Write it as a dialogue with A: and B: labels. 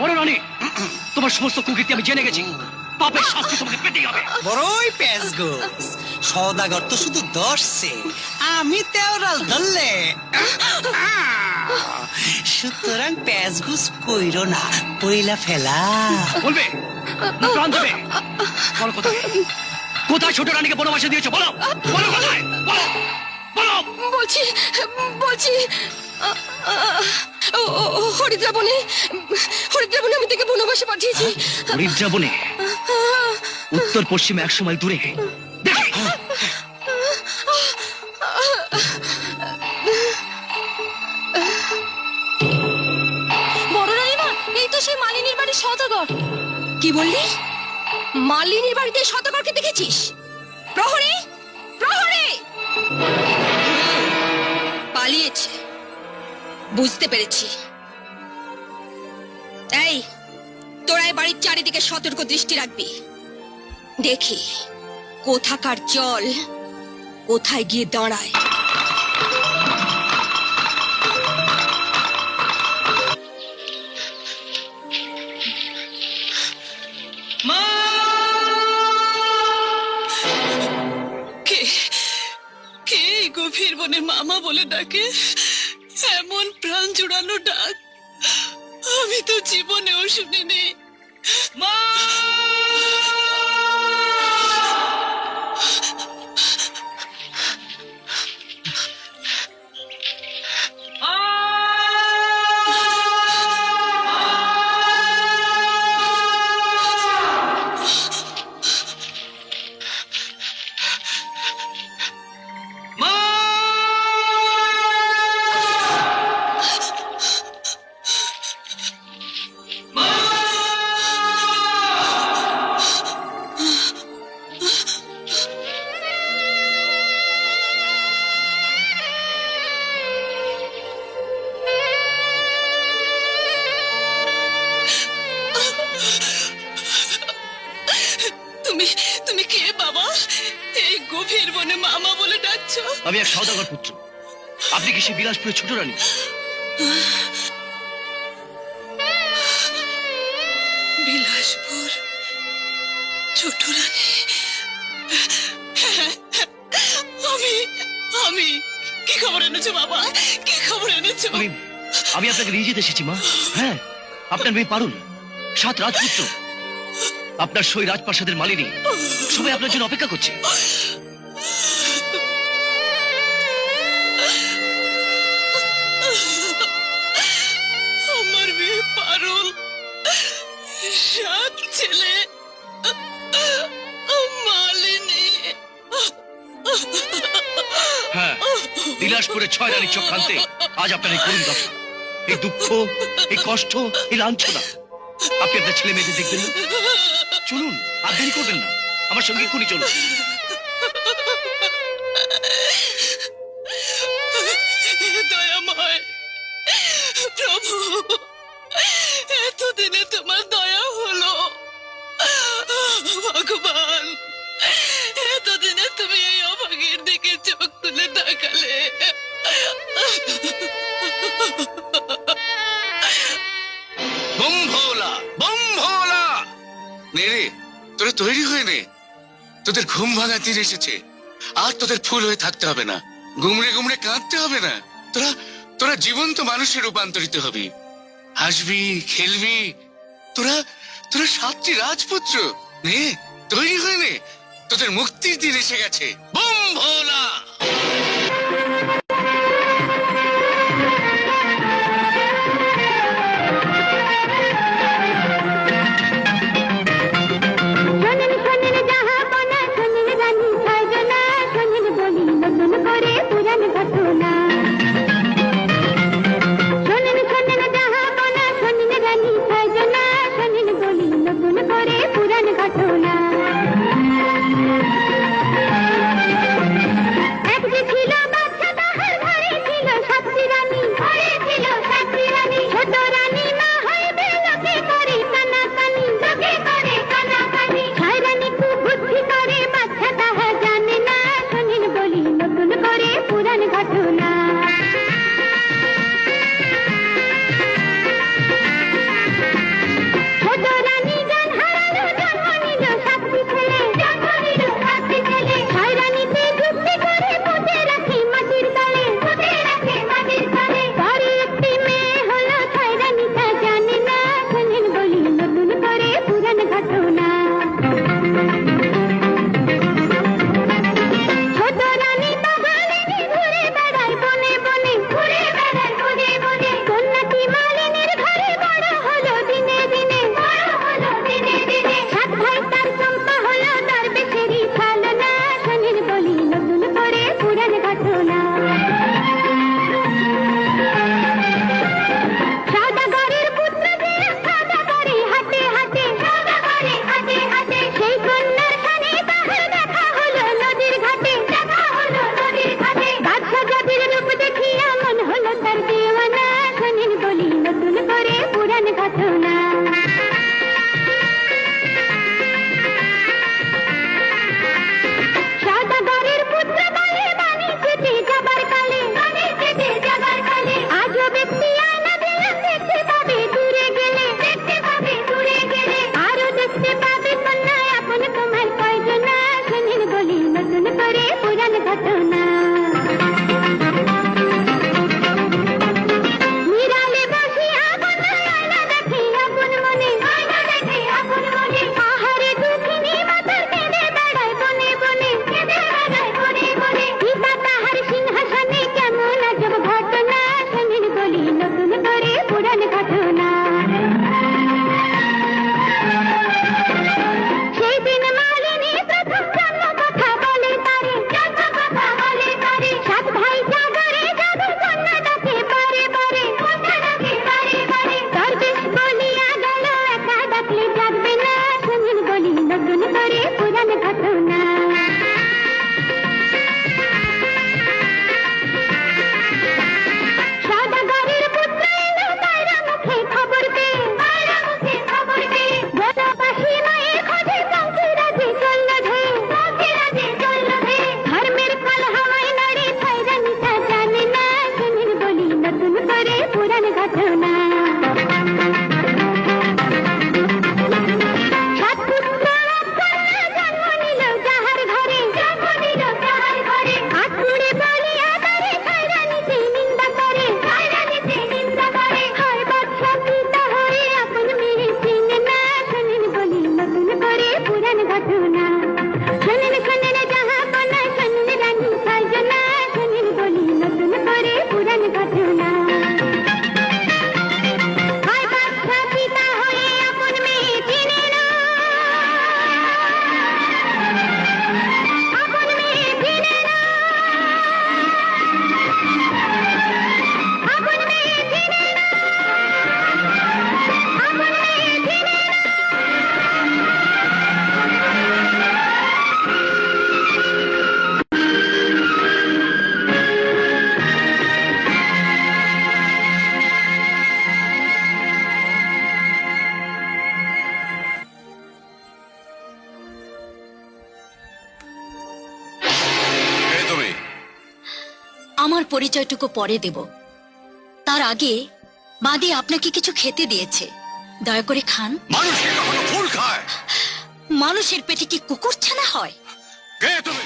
A: বড় রানী, তোমার সমস্ত কুকীর্তি আমি জেনে গেছি। পাপের শাস্তি তোমাকে পেতেই হবে।
B: বড়ই পেঁচ গো, সওদাগর তো শুধু দর্শে, আমি তেওরাল ধরলে। সুতরাং পেঁচ গুছ কইরো না, পইলা ফেলা।
A: বলবে না প্রাণ দেবে? বলো কোথায়, কোথায় ছোট রানীকে বনবাসে দিয়েছো? বলো, বলো কোথায়, বলো, বলো।
C: বলছি বলছি হরিদ্রাবনে, হরিদ্রাবনে আমি তাকে বনবাসে পাঠিয়েছি।
A: হরিদ্রাবনে? উত্তর পশ্চিমে 100 মাইল দূরে। দেখি।
C: বড় রানীমা, এই তো সেই মালিনীর বাড়ির সওদাগর। কি বললি? মালিনীর বাড়িতে সওদাগরকে দেখেছিস? প্রহরী, প্রহরী! পালিয়েছে, বুঝতে পেরেছি। এই, তোরা এই বাড়ির চারিদিকে সতর্ক দৃষ্টি রাখবি। দেখি কোথাকার জল কোথায় গিয়ে দাঁড়ায়।
D: কে গভীর বনে মামা বলে ডাকে? এমন প্রাণ জুড়ানো ডাক আমি তো জীবনেও শুনিনি। মা! তুমি কে বাবা? এই গভীর বনে মামা বলে ডাকছো?
A: আমি এক সওদাগর পুত্র। আপনি কি সে বিলাসপুরের ছোট রানী?
D: বিলাসপুর ছোট রানী? আমি আমি কি খবর এনেছো বাবা? কি খবর এনেছো?
A: আমি আপনাকে নিয়ে যেতে এসেছি মা। হ্যাঁ, আপনার মেয়ে পারুল, 7 রাজপুত্র, আপনার সই রাজপ্রাসাদের মালিনী, সবাই আপনার জন্য অপেক্ষা করছে।
D: আমার মেয়ে পারুল, 7 ছেলে, মালিনী।
A: হ্যাঁ, বিলাসপুরের 6 রানীর চোখ কানতে আজ আপনার এই করুণ দশা, এই দুঃখ, এই কষ্ট, এই লাঞ্ছনা। আপনি আপনার ছেলে মেয়েদের দেখবেন না? চলুন, আর দেরি করবেন না, আমার সঙ্গে এক্ষুনি চলুন।
D: দয়াময় প্রভু, এতদিনে তোমার দয়া হলো। ভগবান, এতদিনে তুমি এই অভাগীর দিকে চোখ তুলে তাকালে।
E: বম ভোলা, বম ভোলা। নে রে, তোরা তৈরি হয়ে নে, তোদের ঘুম ভাঙা দিন এসেছে। আর তোদের ফুল হয়ে থাকতে হবে না, গুমড়ে গুমড়ে কাঁদতে হবে না। তোরা তোরা জীবন্ত মানুষে রূপান্তরিত হবি, হাসবি, খেলবি। তোরা তোরা 7টি রাজপুত্র। নে, তৈরি হয়ে নে, তোদের মুক্তির দিন এসে গেছে। বম ভোলা।
F: আমার পরিচয়টুকু পরে দেব। তার আগে মাদি আপনাকে কিছু খেতে দিয়েছে, দয়া করে খান।
E: মানুষ কখনো ফুল খায়?
F: মানুষের পেটে কি কুকুর ছানা হয়?
E: কে তুমি?